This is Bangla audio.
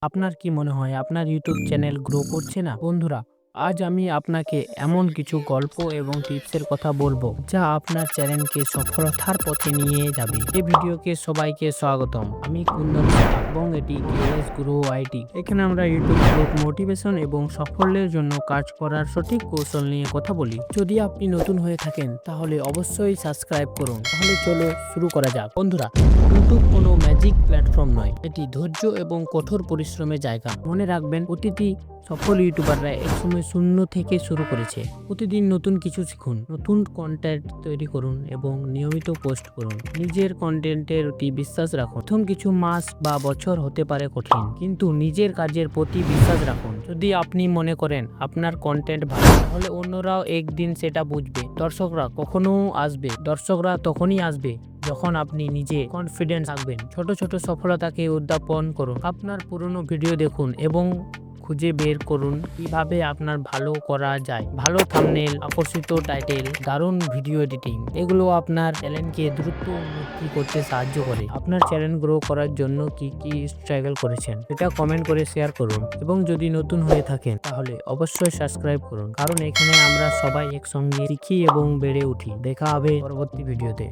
আপনার কি মনে হয় আপনার ইউটিউব চ্যানেল গ্রো করছে না? বন্ধুরা, আজ আমি আপনাকে এমন কিছু গল্প এবং টিপসের কথা বলবো যা আপনার চ্যানেলকে সফলতার পথে নিয়ে যাবে। এই ভিডিওকে সবাইকে স্বাগতম। আমি কুন্দন শাহ এবং এটি কেএস গ্রো আইটি। এখানে আমরা ইউটিউব গ্রোথ মোটিভেশন এবং সাফল্যের জন্য কাজ করার সঠিক কৌশল নিয়ে কথা বলি। যদি আপনি নতুন হয়ে থাকেন তাহলে অবশ্যই সাবস্ক্রাইব করুন। তাহলে চলো শুরু করা যাক। বন্ধুরা, ইউটিউব কোনো ম্যাজিক প্ল্যাটফর্ম নয়, এটি ধৈর্য এবং কঠোর পরিশ্রমের জায়গা। মনে রাখবেন, প্রতিটি সফল ইউটিউবাররা একসময় শূন্য থেকে শুরু করেছে। প্রতিদিন নতুন কিছু শিখুন, নতুন কন্টেন্ট তৈরি করুন এবং নিয়মিত পোস্ট করুন। নিজের কন্টেন্টের প্রতি বিশ্বাস রাখুন। প্রথম কিছু মাস বা বছর হতে পারে কঠিন, কিন্তু নিজের কাজের প্রতি বিশ্বাস রাখুন। যদি আপনি মনে করেন আপনার কন্টেন্ট ভালো, তাহলে অন্যরাও একদিন সেটা বুঝবে। দর্শকরা তখনই আসবে যখন আপনি নিজে কনফিডেন্ট থাকবেন। ছোট ছোট সফলতাকে উদ্যাপন করুন। আপনার পুরনো ভিডিও দেখুন এবং খুঁজে বের করুন কিভাবে আপনার ভালো করা যায়। ভালো থাম্বনেল, আকর্ষিত টাইটেল, দারুণ ভিডিও এডিটিং, এগুলো আপনার চ্যানেলকে দ্রুত উন্নতি করতে সাহায্য করে। আপনার চ্যানেল গ্রো করার জন্য কি কি স্ট্রাগল করেছেন এটা কমেন্ট করে শেয়ার করুন, এবং যদি নতুন হয়ে থাকেন তাহলে অবশ্যই সাবস্ক্রাইব করুন, কারণ এখানে আমরা সবাই একসঙ্গে শিখি এবং বেড়ে উঠি। দেখা হবে পরবর্তী ভিডিওতে।